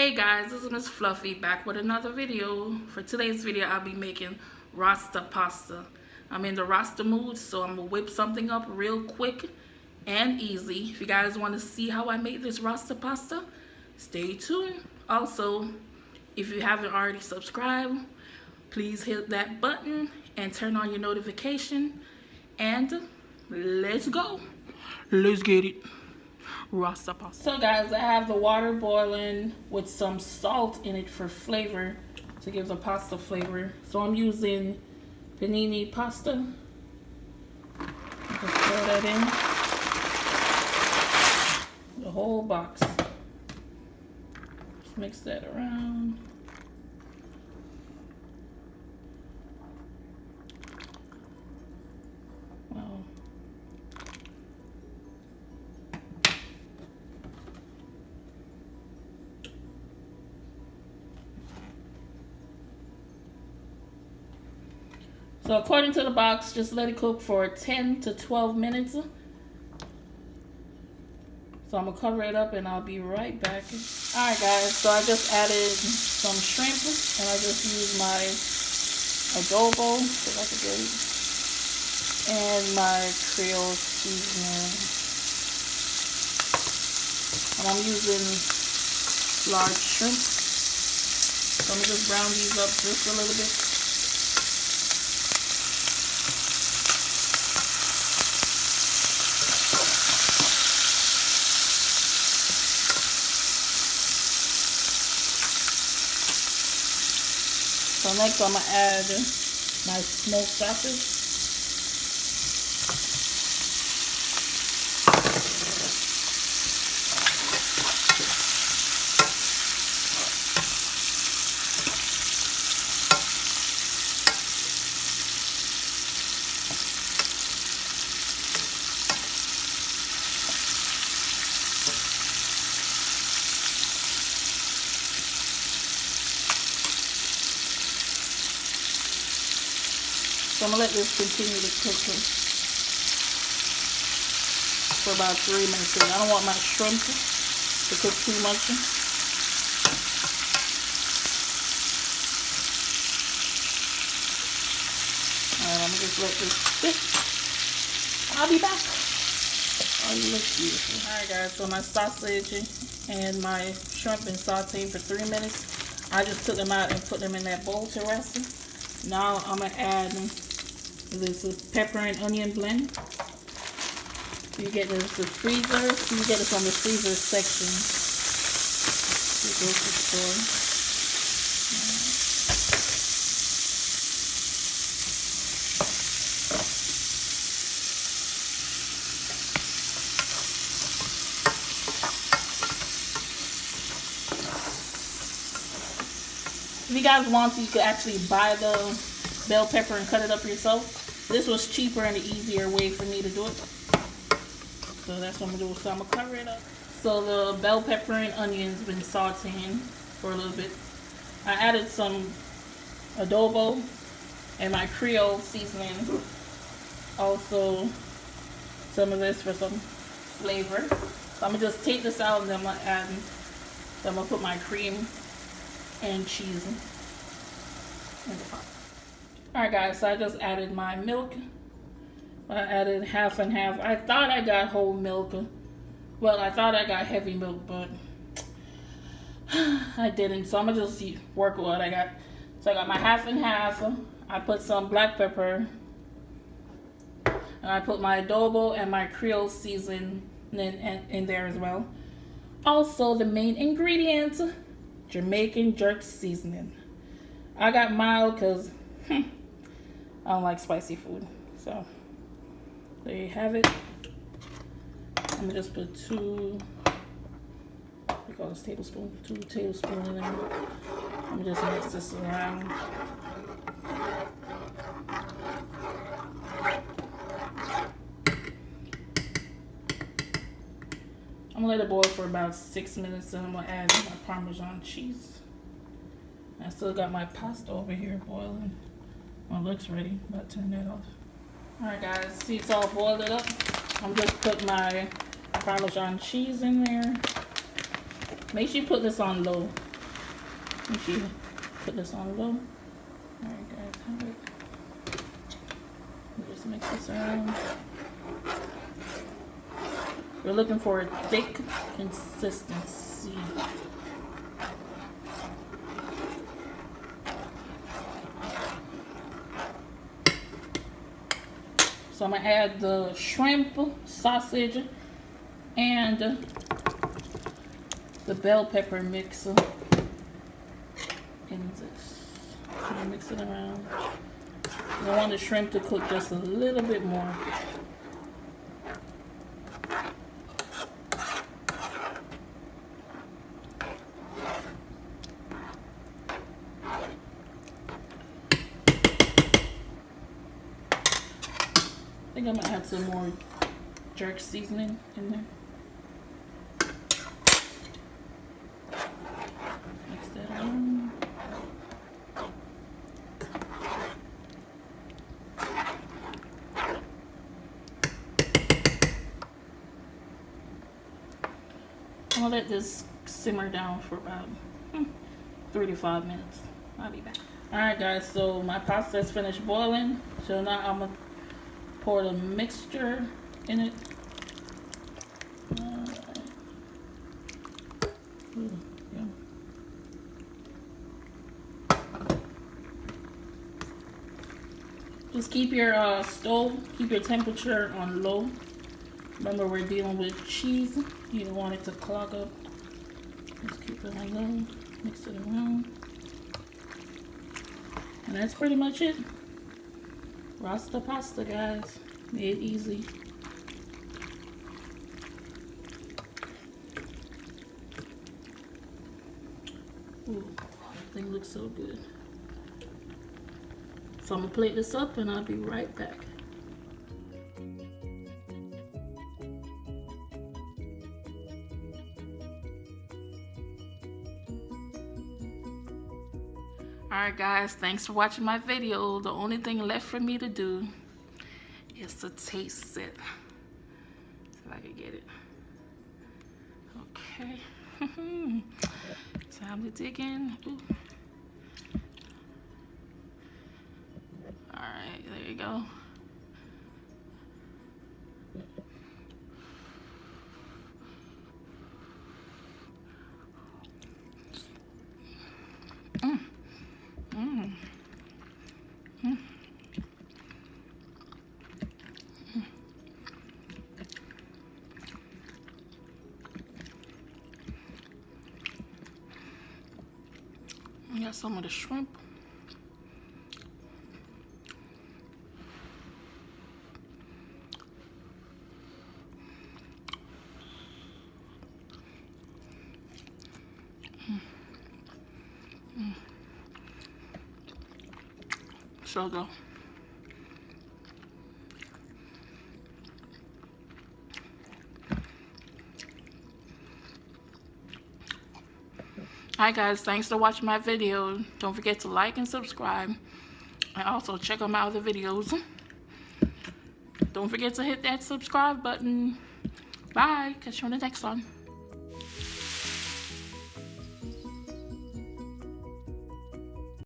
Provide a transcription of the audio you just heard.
Hey guys, this is Miss Fluffy back with another video. For today's video, I'll be making Rasta pasta. I'm in the Rasta mood, so I'm gonna whip something up real quick and easy. If you guys want to see how I made this Rasta pasta, stay tuned. Also, if you haven't already subscribed, please hit that button and turn on your notification. And let's go. Let's get it. Rasta pasta. So guys, I have the water boiling with some salt in it for flavor, to give the pasta flavor. So I'm using Penne pasta. Just throw that in. The whole box. Just mix that around. Wow. So according to the box, just let it cook for 10 to 12 minutes. So I'm going to cover it up and I'll be right back. Alright guys, so I just added some shrimp and I just used my Adobo, if I could get it, and my creole seasoning. And I'm using large shrimp. So I'm going to just brown these up just a little bit. So next I'm going to add my smoked sausage. So I'm going to let this continue to cook for about 3 minutes. I don't want my shrimp to cook too much. Alright, I'm going to just let this sit. I'll be back. Oh, you look beautiful. Alright guys, so my sausage and my shrimp been sauteing for 3 minutes. I just took them out and put them in that bowl to rest. Now I'm going to add this pepper and onion blend. You get this the freezer. You get it from the freezer section. You go to the store. If you guys want to, you could actually buy the bell pepper and cut it up yourself. This was cheaper and an easier way for me to do it. So that's what I'm going to do. So I'm going to cover it up. So the bell pepper and onions been sauteing for a little bit. I added some adobo and my creole seasoning. Also some of this for some flavor. So I'm going to just take this out and then I'm going to put my cream and cheese in the pot. Alright guys, so I just added my milk. I added half and half. I thought I got whole milk. Well, I thought I got heavy milk, but I didn't. So I'm going to just work with what I got. So I got my half and half. I put some black pepper. And I put my adobo and my creole seasoning in there as well. Also, the main ingredient, Jamaican jerk seasoning. I got mild because I don't like spicy food. So there you have it. I'm gonna just put 2 tablespoons in there. I'm gonna just mix this around. I'm gonna let it boil for about 6 minutes, and I'm gonna add my Parmesan cheese. I still got my pasta over here boiling. Well, it looks ready. I'm about to turn that off. Alright guys, see it's all boiled up. I'm just putting my Parmesan cheese in there. Make sure you put this on low Make sure you put this on low. Alright guys, have it. Just mix this around. We're looking for a thick consistency. So I'm gonna add the shrimp, sausage, and the bell pepper mixer in this. I'm gonna mix it around. I want the shrimp to cook just a little bit more. I think I'm gonna add some more jerk seasoning in there. Mix that around. I'm gonna let this simmer down for about 3 to 5 minutes. I'll be back. Alright guys, so my pasta is finished boiling. So now I'm gonna pour the mixture in it. Ooh, yeah. Just keep your keep your temperature on low. Remember, we're dealing with cheese. You don't want it to clog up. Just keep it on low. Mix it around. And that's pretty much it. Rasta pasta, guys. Made easy. Ooh, that thing looks so good. So I'm gonna plate this up and I'll be right back. Alright guys, thanks for watching my video. The only thing left for me to do is to taste it. See if I can get it. Okay. Time to dig in. Ooh. Alright, there you go. Got some of the shrimp. So good. Hi guys, thanks for watching my video. Don't forget to like and subscribe, and also check out my other videos. Don't forget to hit that subscribe button. Bye. Catch you on the next one.